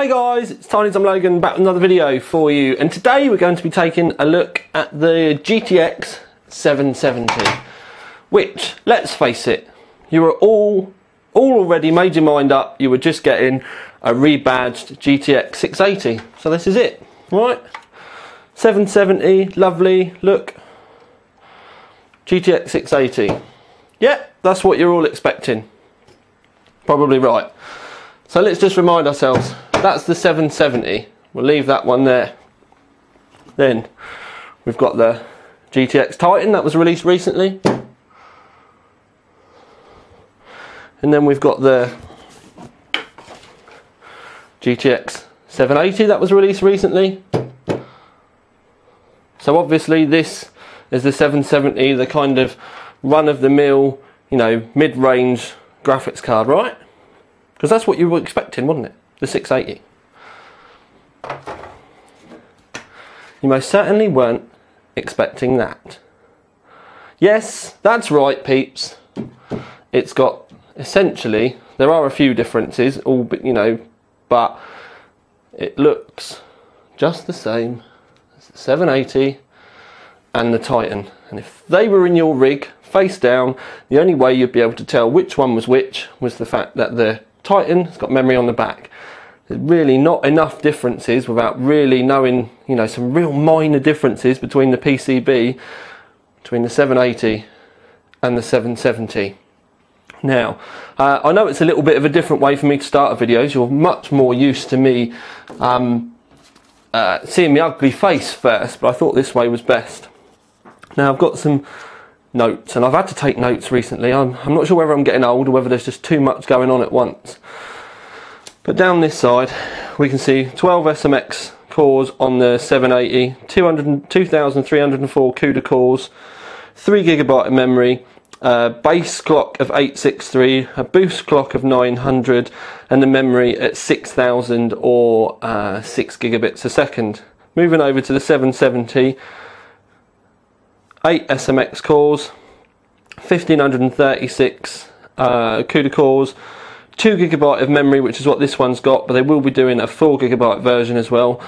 Hey guys, it's Tiny Tom Logan back with another video for you, and today we're going to be taking a look at the GTX 770, which, let's face it, you were all already made your mind up. You were just getting a rebadged GTX 680, so this is it, right? 770, lovely, look, GTX 680. Yeah, that's what you're all expecting. Probably right. So let's just remind ourselves, that's the 770. We'll leave that one there. Then we've got the GTX Titan that was released recently. And then we've got the GTX 780 that was released recently. So obviously this is the 770, the kind of run-of-the-mill, you know, mid-range graphics card, right? Because that's what you were expecting, wasn't it? The 680. You most certainly weren't expecting that. Yes, that's right, peeps. It's got, essentially, there are a few differences, all but, you know, but it looks just the same as the 780 and the Titan. And if they were in your rig, face down, the only way you'd be able to tell which one was which was the fact that the Titan's got memory on the back. There's really not enough differences without really knowing, you know, some real minor differences between the PCB, between the 780 and the 770. Now, I know it's a little bit of a different way for me to start videos. You're much more used to me seeing my ugly face first, but I thought this way was best. Now, I've got some notes, and I've had to take notes recently. I'm not sure whether I'm getting old or whether there's just too much going on at once. But down this side we can see 12 SMX cores on the 780, 2,304 CUDA cores, 3GB of memory, base clock of 863, a boost clock of 900, and the memory at 6,000 or 6 gigabits a second. Moving over to the 770, 8 SMX cores, 1,536 CUDA cores, 2GB of memory, which is what this one's got, but they will be doing a 4GB version as well.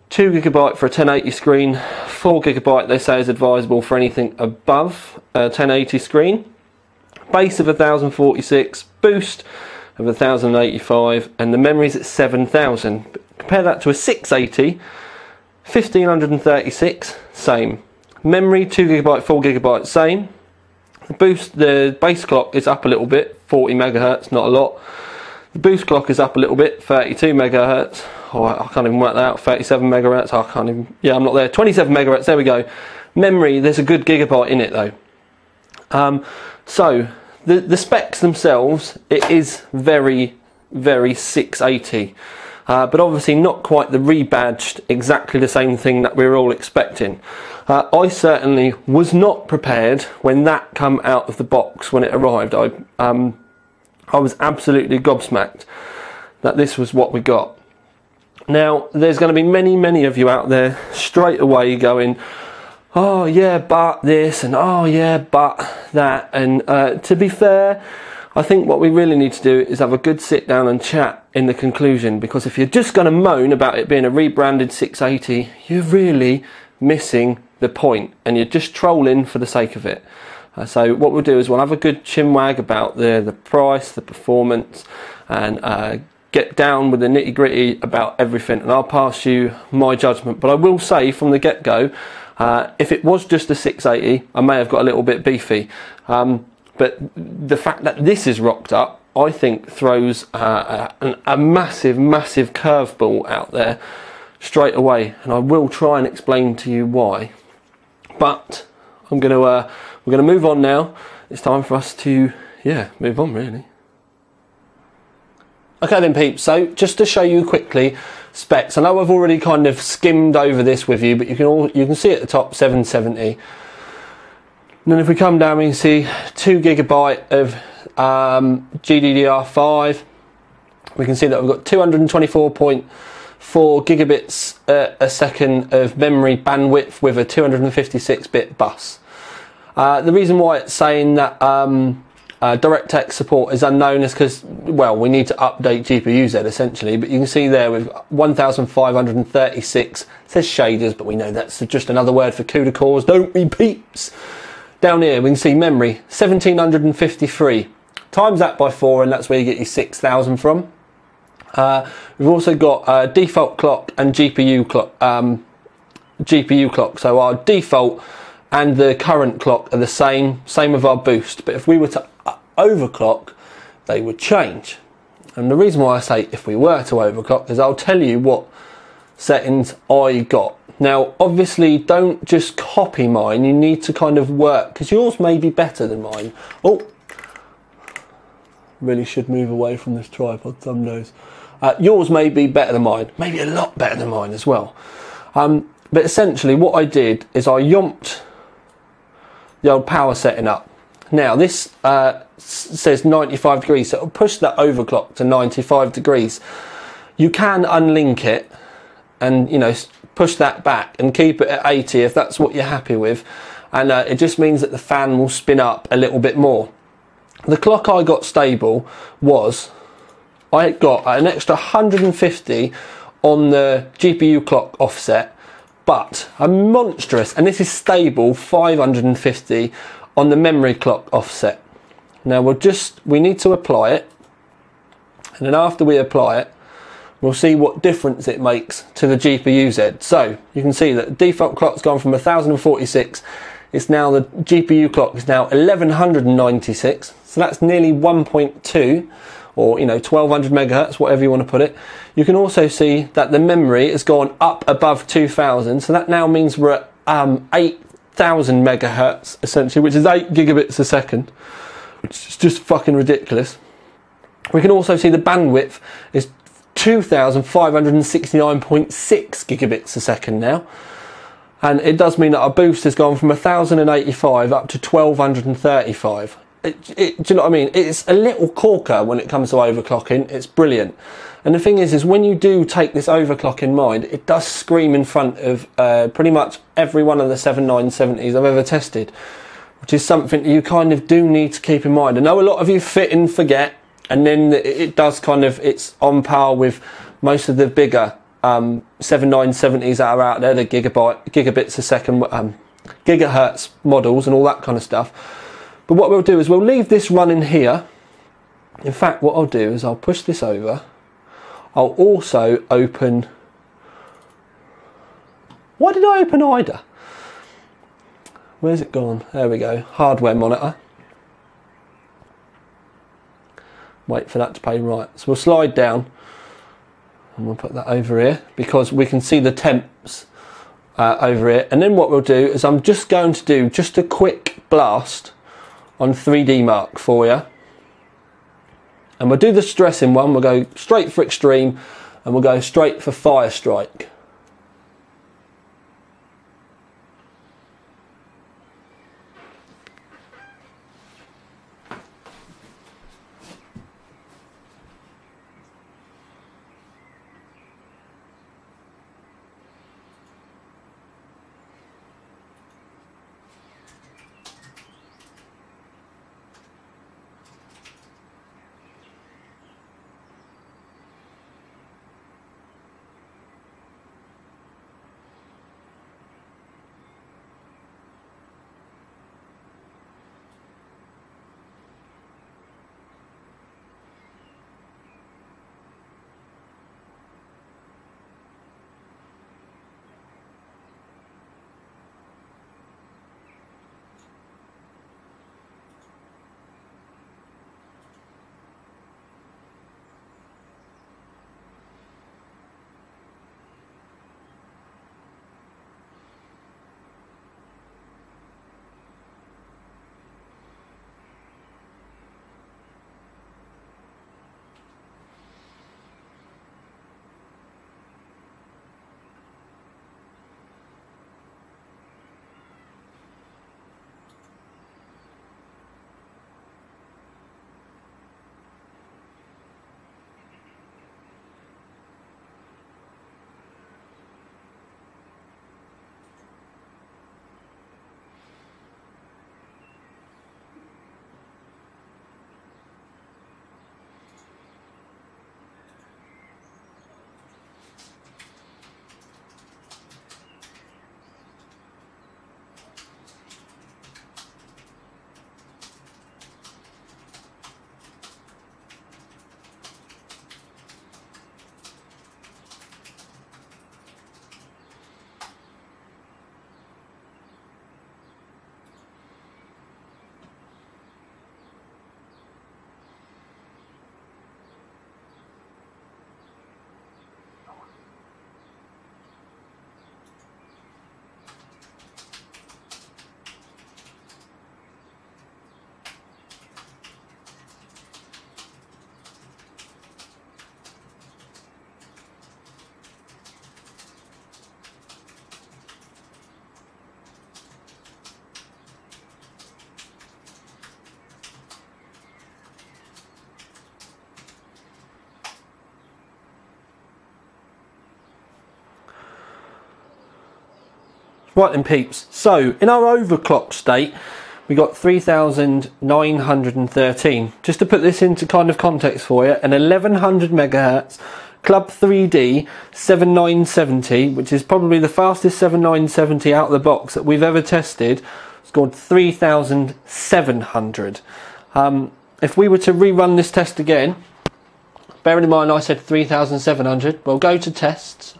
2GB for a 1080 screen, 4GB they say is advisable for anything above a 1080 screen. Base of 1046, boost of 1085, and the memory's at 7,000. Compare that to a 680, 1,536, same. Memory 2GB, 4GB, same. The base clock is up a little bit, 40 megahertz, not a lot. The boost clock is up a little bit, 32 megahertz. Oh, I can't even work that out. 37 megahertz. I can't even. Yeah, I'm not there. 27 megahertz. There we go. Memory. There's a good gigabyte in it though. So the specs themselves, it is very 680. But obviously not quite the rebadged, exactly the same thing that we were all expecting. I certainly was not prepared when that come out of the box when it arrived. I was absolutely gobsmacked that this was what we got. Now, there's going to be many of you out there straight away going, oh yeah, but this, and oh yeah, but that. And to be fair, I think what we really need to do is have a good sit down and chat in the conclusion, because if you're just going to moan about it being a rebranded 680, you're really missing the point, and you're just trolling for the sake of it. So what we'll do is we'll have a good chinwag about the price, the performance, and get down with the nitty gritty about everything, and I'll pass you my judgment. But I will say from the get-go, if it was just a 680, I may have got a little bit beefy. But the fact that this is rocked up, I think throws a massive curveball out there straight away, and I will try and explain to you why. But we're gonna move on now. It's time for us to move on really. Okay then, peeps. So just to show you quickly specs. I know I've already kind of skimmed over this with you, but you can see at the top 770. And then if we come down, we can see 2GB of GDDR5. We can see that we've got 224.4 gigabits a second of memory bandwidth with a 256-bit bus. The reason why it's saying that DirectX support is unknown, is because, well, we need to update GPU-Z essentially, but you can see there with 1536, it says shaders, but we know that's just another word for CUDA cores, don't we peeps? Down here we can see memory, 1753. Times that by 4 and that's where you get your 6000 from. We've also got default clock and GPU clock. So our default and the current clock are the same with our boost, but if we were to overclock, they would change. And the reason why I say if we were to overclock is I'll tell you what settings I got. Now obviously don't just copy mine, you need to kind of work, because yours may be better than mine. Oh, really should move away from this tripod, some days. Yours may be better than mine, maybe a lot better than mine as well. But essentially what I did is I yomped the old power setting up. Now this says 95 degrees, so it'll push that overclock to 95 degrees. You can unlink it and, you know, push that back and keep it at 80 if that's what you're happy with, and it just means that the fan will spin up a little bit more. The clock I got stable was, I got an extra 150 on the GPU clock offset, but a monstrous, and this is stable, 550 on the memory clock offset. Now we need to apply it, and then after we apply it, we'll see what difference it makes to the GPU-Z. So you can see that the default clock's gone from 1046, it's now, the GPU clock is now 1196, so that's nearly 1.2, or, you know, 1200 megahertz, whatever you want to put it. You can also see that the memory has gone up above 2000, so that now means we're at 8000 megahertz essentially, which is 8 gigabits a second, which is just fucking ridiculous. We can also see the bandwidth is 2569.6 gigabits a second now, and it does mean that our boost has gone from 1085 up to 1235. Do you know what I mean? It's a little corker when it comes to overclocking. It's brilliant. And the thing is when you do take this overclock in mind, it does scream in front of pretty much every one of the 7970s I've ever tested, which is something you kind of do need to keep in mind. I know a lot of you fit and forget, and then it does kind of, it's on par with most of the bigger 7970s that are out there, the gigabits a second, gigahertz models and all that kind of stuff. But what we'll do is we'll leave this running here. In fact, what I'll do is I'll push this over. I'll also open... Why did I open IDA? Where's it gone? There we go. Hardware monitor. Wait for that to pay right. So we'll slide down and we'll put that over here because we can see the temps over here. And then what we'll do is I'm just going to do just a quick blast on 3D Mark for you, and we'll do the stressing one. We'll go straight for extreme and we'll go straight for fire strike. Right then peeps, so in our overclock state we got 3913. Just to put this into kind of context for you, an 1100 megahertz Club 3D 7970, which is probably the fastest 7970 out of the box that we've ever tested, scored 3700. If we were to rerun this test again, bearing in mind I said 3700, we'll go to tests.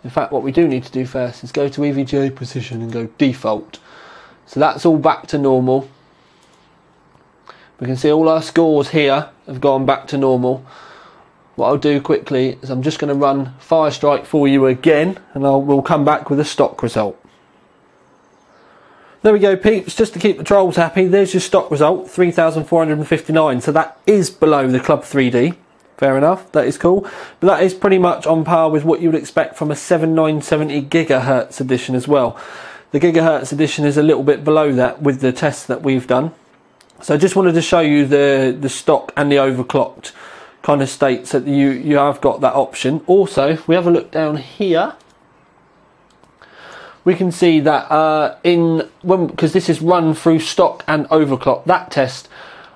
In fact, what we do need to do first is go to EVGA precision and go default. So that's all back to normal. We can see all our scores here have gone back to normal. What I'll do quickly is I'm just going to run Firestrike for you again, and we'll come back with a stock result. There we go peeps, just to keep the trolls happy, there's your stock result, 3459. So that is below the Club 3D. Fair enough, that is cool. But that is pretty much on par with what you would expect from a 7970 gigahertz edition as well. The gigahertz edition is a little bit below that with the tests that we've done. So I just wanted to show you the stock and the overclocked kind of states that you have got that option. Also, if we have a look down here, we can see that because this is run through stock and overclock, that test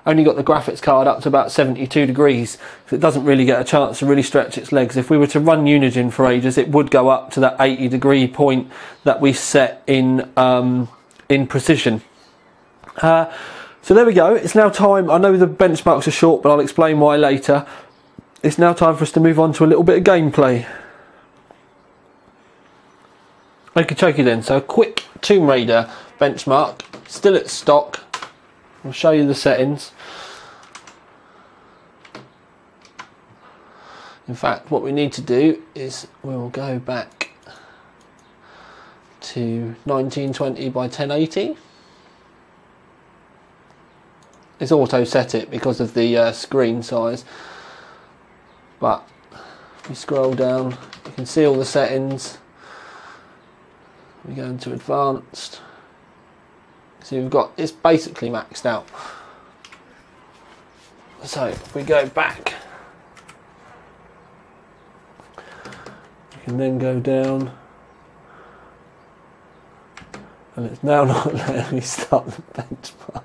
only got the graphics card up to about 72 degrees, so it doesn't really get a chance to really stretch its legs. If we were to run Unigine for ages, it would go up to that 80 degree point that we set in precision. So there we go, it's now time. I know the benchmarks are short, but I'll explain why later. It's now time for us to move on to a little bit of gameplay. Okie dokie then, so a quick Tomb Raider benchmark, still at stock. I'll show you the settings. In fact, what we need to do is we'll go back to 1920 by 1080. It's auto set it because of the screen size, but if we scroll down you can see all the settings. We go into advanced, so we've got, it's basically maxed out. So if we go back, you can then go down, and it's now not letting me start the benchmark.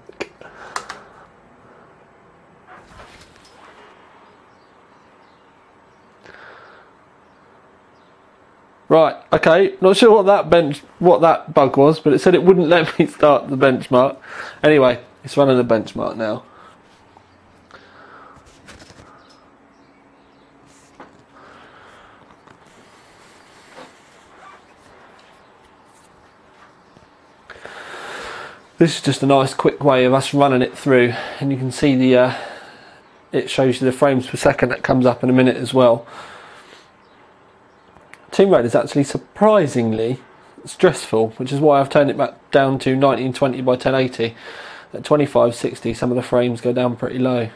Right, okay, not sure what that bug was, but it said it wouldn't let me start the benchmark. Anyway, it's running the benchmark now. This is just a nice quick way of us running it through, and you can see the it shows you the frames per second that comes up in a minute as well. Tomb Raider is actually surprisingly stressful, which is why I've turned it back down to 1920 by 1080. At 2560 some of the frames go down pretty low.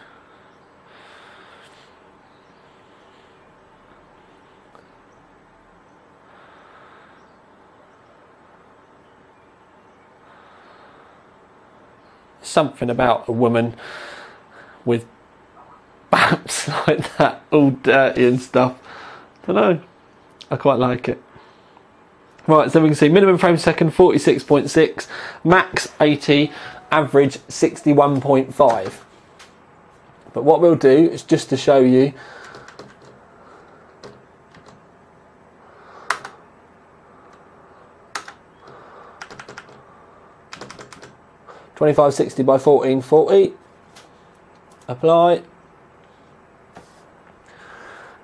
Something about a woman with baps like that, all dirty and stuff. I don't know. I quite like it. Right, so we can see minimum frame per second 46.6, max 80, average 61.5. But what we'll do is just to show you, (2560 by 1440). Apply. If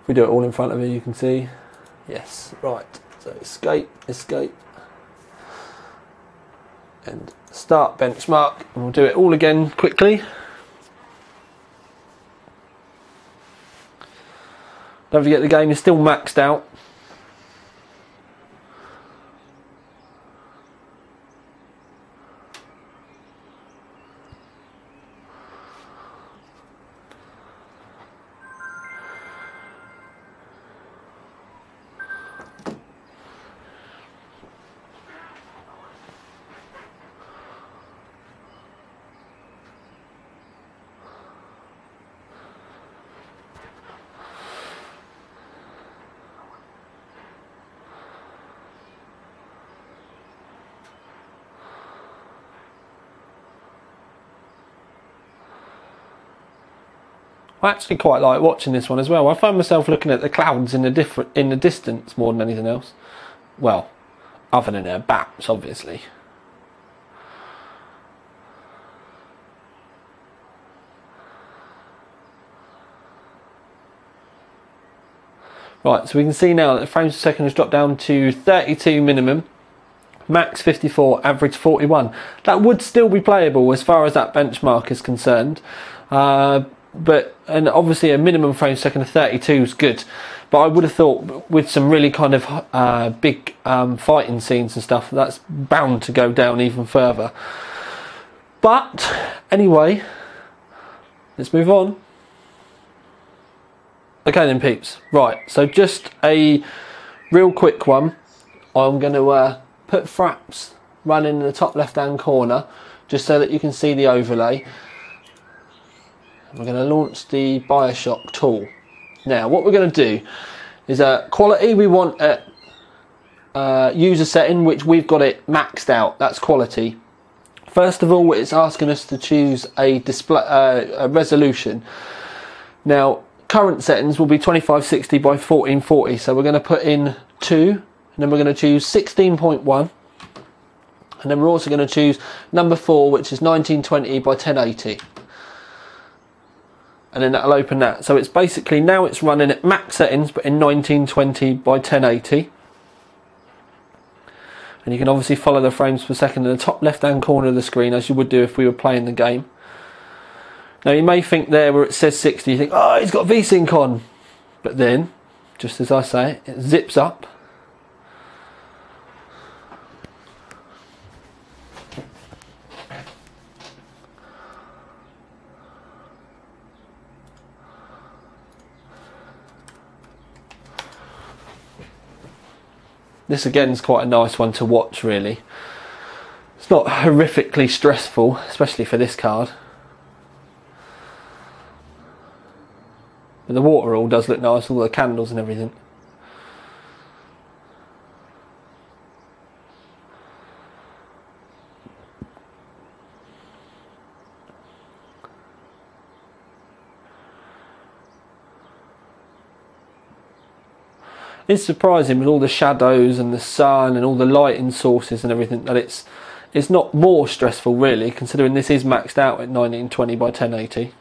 we do it all in front of you, you can see. Yes, right, so escape, and start benchmark, and we'll do it all again quickly. Don't forget the game is still maxed out. I actually quite like watching this one as well. I find myself looking at the clouds in the distance more than anything else. Well, other than their bats, obviously. Right, so we can see now that the frames per second has dropped down to 32 minimum, max 54, average 41. That would still be playable as far as that benchmark is concerned, and obviously a minimum frame per second of 32 is good. But I would have thought with some really kind of big fighting scenes and stuff, that's bound to go down even further. But anyway, let's move on. Okay then peeps, right, so just a real quick one. I'm going to put Fraps running in the top left hand corner just so that you can see the overlay. We're going to launch the Bioshock tool. Now what we're going to do is quality we want at user setting, which we've got it maxed out, that's quality. First of all, it's asking us to choose a display a resolution. Now current settings will be 2560 by 1440, so we're going to put in 2, and then we're going to choose 16.1, and then we're also going to choose number 4, which is 1920 by 1080, and then that'll open that. So it's basically now it's running at max settings but in 1920 by 1080, and you can obviously follow the frames per second in the top left hand corner of the screen as you would do if we were playing the game. Now you may think there where it says 60, you think, oh, he's got VSync on. But then, just as I say, it zips up. This again is quite a nice one to watch really. It's not horrifically stressful, especially for this card. But the water all does look nice, all the candles and everything. It's surprising with all the shadows and the sun and all the lighting sources and everything that it's not more stressful really, considering this is maxed out at 1920 by 1080.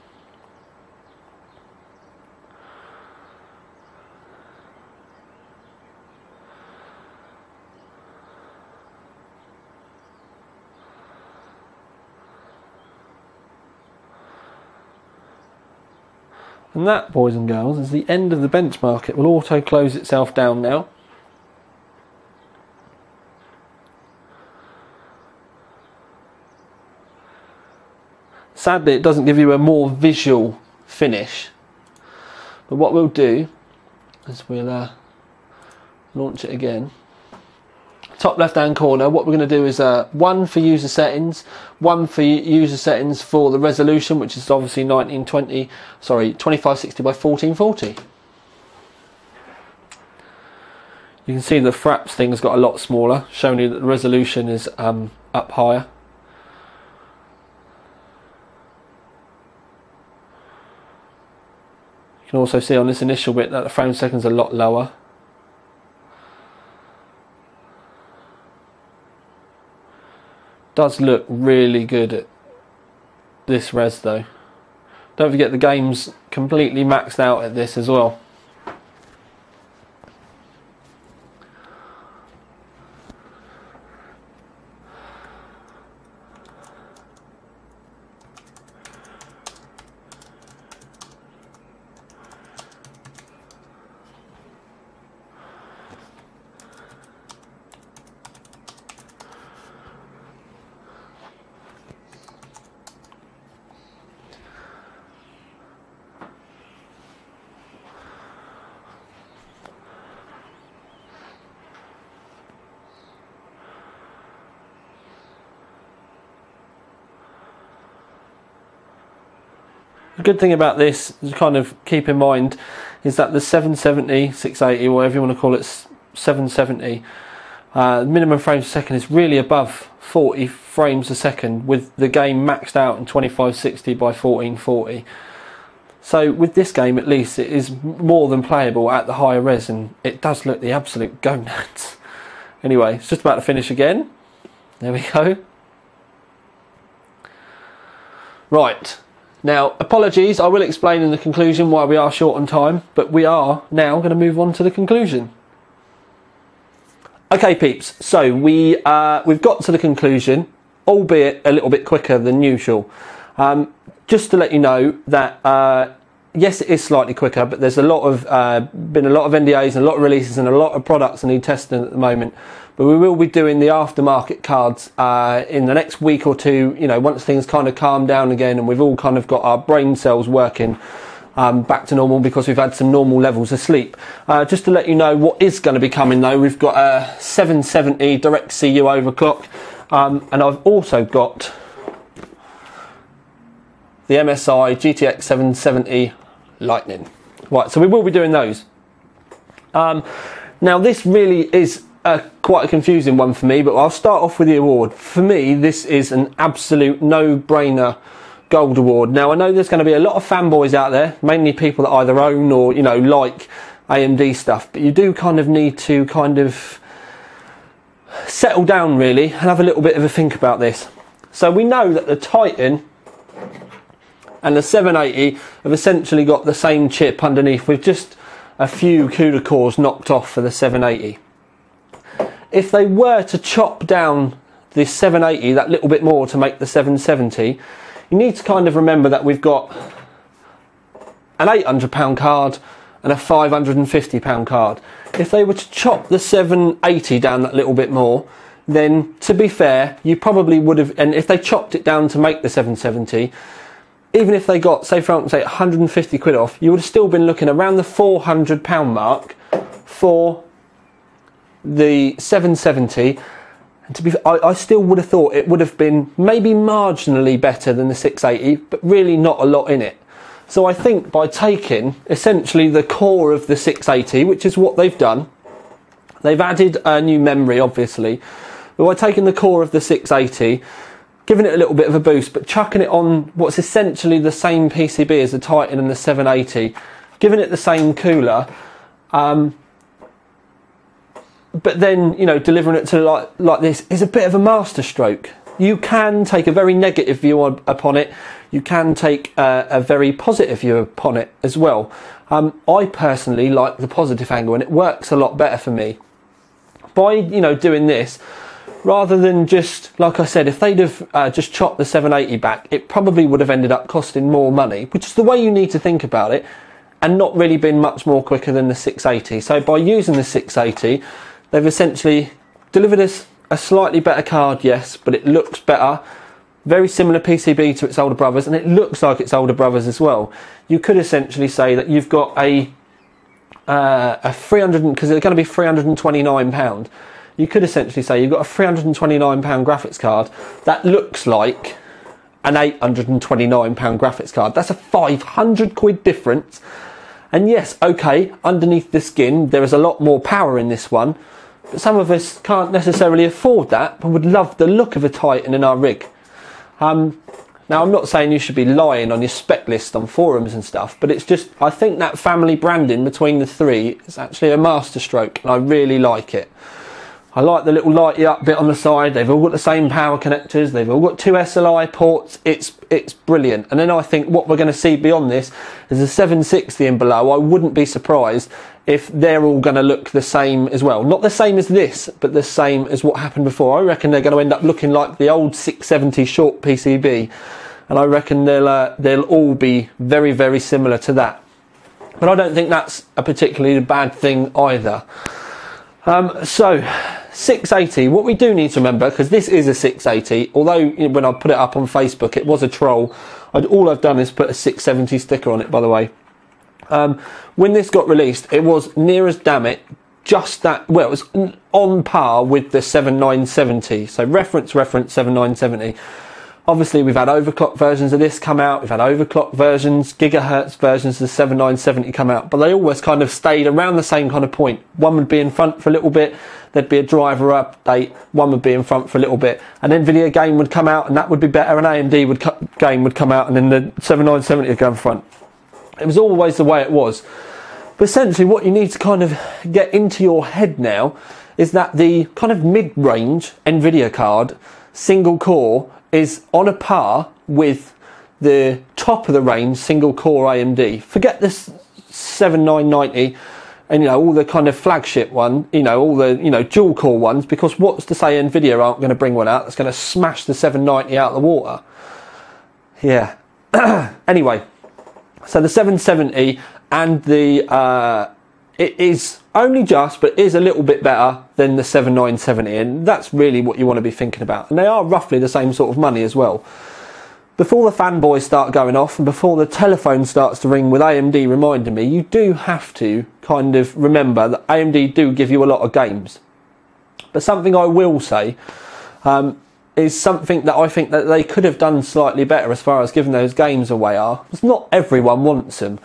And that, boys and girls, is the end of the benchmark. It will auto close itself down now. Sadly, it doesn't give you a more visual finish. But what we'll do is we'll launch it again. Top left hand corner, what we're going to do is 1 for user settings, 1 for user settings for the resolution, which is obviously 2560 by 1440. You can see the Fraps thing has got a lot smaller, showing you that the resolution is up higher. You can also see on this initial bit that the frame seconds are a lot lower. Does look really good at this res though. Don't forget the game's completely maxed out at this as well. The good thing about this, to kind of keep in mind, is that the 770, 680, whatever you want to call it, 770, minimum frames per second is really above 40 frames a second with the game maxed out in 2560 by 1440. So with this game, at least, it is more than playable at the higher res, and it does look the absolute gonads. Anyway, it's just about to finish again. There we go. Right, now apologies, I will explain in the conclusion why we are short on time, but we are now going to move on to the conclusion. Okay peeps, so we've got to the conclusion, albeit a little bit quicker than usual. Just to let you know that yes, it is slightly quicker, but there's been a lot of NDAs and a lot of releases and a lot of products that need testing at the moment. But we will be doing the aftermarket cards in the next week or two, you know, once things kind of calm down again and we've all kind of got our brain cells working back to normal, because we've had some normal levels of sleep. Just to let you know what is going to be coming though, we've got a 770 direct CU overclock, and I've also got the MSI GTX770 Lightning. Right, so we will be doing those. Now this really is quite a confusing one for me, but I'll start off with the award. For me, this is an absolute no-brainer gold award. Now I know there's going to be a lot of fanboys out there, mainly people that either own or, you know, like AMD stuff, but you do kind of need to kind of settle down really and have a little bit of a think about this. So we know that the Titan and the 780 have essentially got the same chip underneath, with just a few CUDA cores knocked off for the 780. If they were to chop down the 780 that little bit more to make the 770, you need to kind of remember that we've got an £800 card and a £550 card. If they were to chop the 780 down that little bit more, then to be fair, you probably would have, and if they chopped it down to make the 770, even if they got, say for example, 150 quid off, you would have still been looking around the £400 mark for the 770. And to be, I still would have thought it would have been maybe marginally better than the 680, but really not a lot in it. So I think by taking essentially the core of the 680, which is what they've done, they've added a new memory obviously, but by taking the core of the 680, giving it a little bit of a boost, but chucking it on what's essentially the same PCB as the Titan and the 780, giving it the same cooler, but then, you know, delivering it to like this is a bit of a masterstroke. You can take a very negative view upon it. You can take a very positive view upon it as well. I personally like the positive angle, and it works a lot better for me. By, you know, doing this, rather than just, like I said, if they'd have just chopped the 780 back, it probably would have ended up costing more money, which is the way you need to think about it, and not really been much more quicker than the 680. So by using the 680, they've essentially delivered us a slightly better card, yes, but it looks better. Very similar PCB to its older brothers, and it looks like its older brothers as well. You could essentially say that you've got a 300, because it's going to be £329. You could essentially say you've got a £329 graphics card that looks like an £829 graphics card. That's a 500 quid difference. And yes, okay, underneath the skin there is a lot more power in this one, but some of us can't necessarily afford that, but would love the look of a Titan in our rig. Now I'm not saying you should be lying on your spec list on forums and stuff, but it's just, I think that family branding between the three is actually a masterstroke, and I really like it. I like the little lighty up bit on the side. They've all got the same power connectors. They've all got 2 SLI ports. It's brilliant. And then I think what we're going to see beyond this is a 760 and below. I wouldn't be surprised if they're all going to look the same as well. Not the same as this, but the same as what happened before. I reckon they're going to end up looking like the old 670 short PCB. And I reckon they'll all be very, very similar to that. But I don't think that's a particularly bad thing either. So 680, what we do need to remember, because this is a 680, although when I put it up on Facebook it was a troll, all I've done is put a 670 sticker on it, by the way. When this got released, it was near as damn it just that, well, it was on par with the 7970, so reference 7970. Obviously we've had overclock versions of this come out, we've had overclock versions, gigahertz versions of the 7970 come out, but they always kind of stayed around the same kind of point. One would be in front for a little bit, there'd be a driver update, one would be in front for a little bit, and then Nvidia game would come out and that would be better, and AMD game would come out and then the 7970 would go in front. It was always the way it was. But essentially what you need to kind of get into your head now is that the kind of mid-range Nvidia card, single core, is on a par with the top of the range single core AMD. Forget this 7990 and, you know, all the kind of flagship one, you know, all the, you know, dual core ones, because what's to say Nvidia aren't going to bring one out that's going to smash the 790 out of the water? Yeah. Anyway, so the 770 and the it is only just, but is a little bit better than the 7970, and that's really what you want to be thinking about. And they are roughly the same sort of money as well. Before the fanboys start going off and before the telephone starts to ring with AMD reminding me, you do have to kind of remember that AMD do give you a lot of games. But something I will say is something that I think that they could have done slightly better as far as giving those games away are. Because not everyone wants them.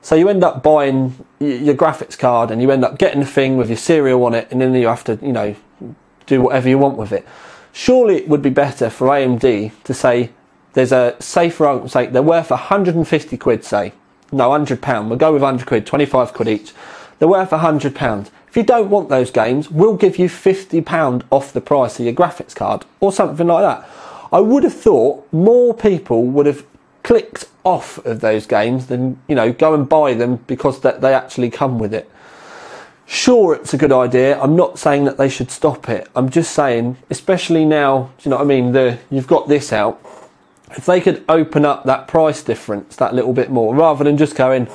So you end up buying your graphics card and you end up getting a thing with your serial on it, and then you have to, you know, do whatever you want with it. Surely it would be better for AMD to say, there's a, say for argument's sake, they're worth 150 quid, say. No, £100. We'll go with 100 quid, 25 quid each. They're worth £100. If you don't want those games, we'll give you £50 off the price of your graphics card, or something like that. I would have thought more people would have clicked off of those games than, you know, go and buy them because that they actually come with it. Sure, it's a good idea. I'm not saying that they should stop it. I'm just saying, especially now, do you know what I mean? You've got this out. If they could open up that price difference that little bit more, rather than just going,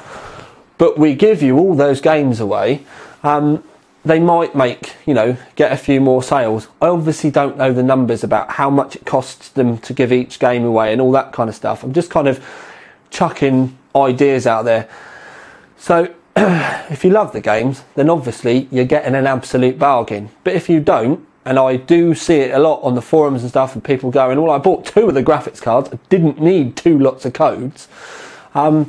but we give you all those games away, they might make, you know, get a few more sales. I obviously don't know the numbers about how much it costs them to give each game away and all that kind of stuff. I'm just kind of chucking ideas out there. So if you love the games, then obviously you're getting an absolute bargain. But if you don't, and I do see it a lot on the forums and stuff, and people going, well, I bought 2 of the graphics cards, I didn't need 2 lots of codes. And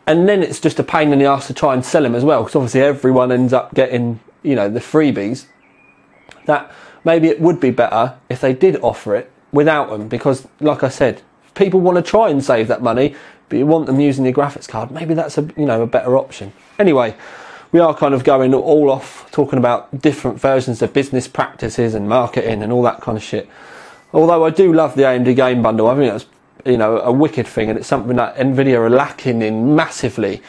then it's just a pain in the arse to try and sell them as well, because obviously everyone ends up getting, you know, the freebies. That maybe it would be better if they did offer it without them, because like I said, if people want to try and save that money, but you want them using your graphics card, maybe that's a, you know, a better option. Anyway, we are kind of going all off talking about different versions of business practices and marketing and all that kind of shit. Although I do love the AMD game bundle. I think that's, you know, a wicked thing, and it's something that Nvidia are lacking in massively.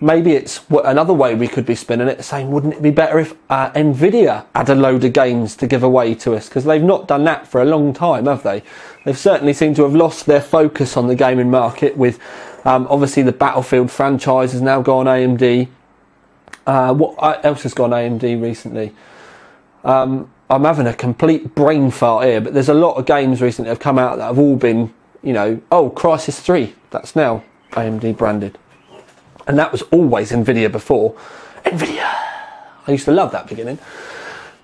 Maybe it's another way we could be spinning it, saying, wouldn't it be better if Nvidia had a load of games to give away to us? Because they've not done that for a long time, have they? They've certainly seemed to have lost their focus on the gaming market, with obviously the Battlefield franchise has now gone AMD. What else has gone AMD recently? I'm having a complete brain fart here, but there's a lot of games recently that have come out that have all been, you know, oh, Crysis 3, that's now AMD branded. And that was always Nvidia before. Nvidia! I used to love that beginning.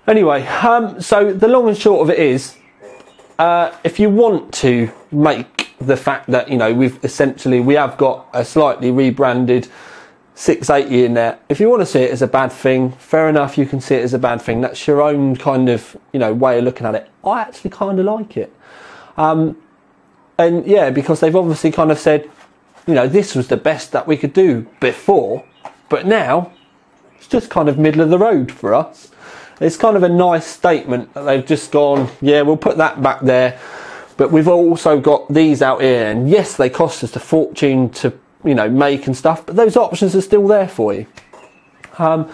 Anyway, so the long and short of it is, if you want to make the fact that, you know, we have got a slightly rebranded 680 in there, if you want to see it as a bad thing, fair enough, you can see it as a bad thing. That's your own kind of, you know, way of looking at it. I actually kind of like it. And yeah, because they've obviously kind of said, you know, this was the best that we could do before, but now it's just kind of middle of the road for us. It's kind of a nice statement that they've just gone, yeah, we'll put that back there, but we've also got these out here, and yes, they cost us a fortune to, you know, make and stuff, but those options are still there for you. And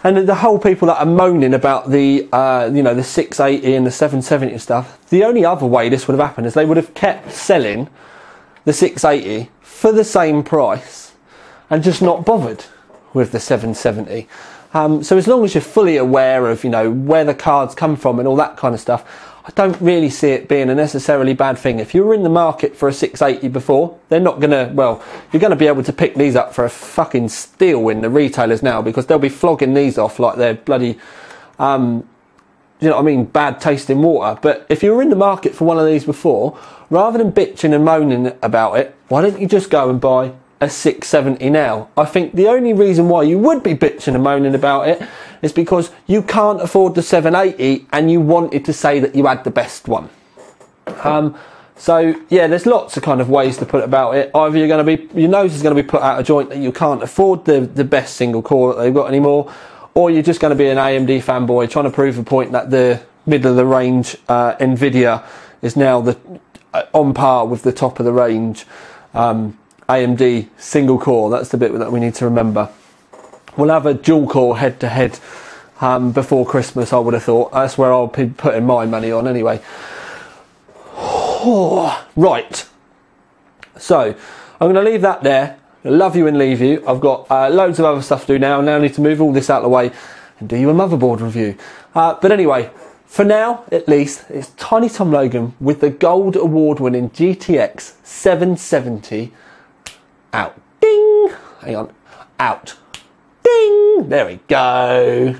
the whole people that are moaning about the, you know, the 680 and the 770 and stuff, the only other way this would have happened is they would have kept selling the 680 for the same price and just not bothered with the 770. So as long as you're fully aware of, you know, where the cards come from and all that kind of stuff, I don't really see it being a necessarily bad thing. If you were in the market for a 680 before, they're not going to, well, you're going to be able to pick these up for a fucking steal in the retailers now, because they'll be flogging these off like they're bloody, you know what I mean, bad tasting water. But if you were in the market for one of these before, rather than bitching and moaning about it, why don't you just go and buy a 670 now? I think the only reason why you would be bitching and moaning about it is because you can't afford the 780 and you wanted to say that you had the best one. So yeah, there's lots of kind of ways to put about it. Either you're going to be, your nose is going to be put out of joint that you can't afford the best single core that they've got anymore, or you're just going to be an AMD fanboy trying to prove a point that the middle of the range Nvidia is now on par with the top of the range AMD single core. That's the bit that we need to remember. We'll have a dual core head to head before Christmas, I would have thought. That's where I'll be putting my money on anyway. Right, so I'm going to leave that there. Love you and leave you. I've got loads of other stuff to do now. Now I need to move all this out of the way and do you a motherboard review. But anyway, for now at least, it's Tiny Tom Logan with the gold award-winning GTX 770 out. Ding! Hang on. Out. Ding! There we go.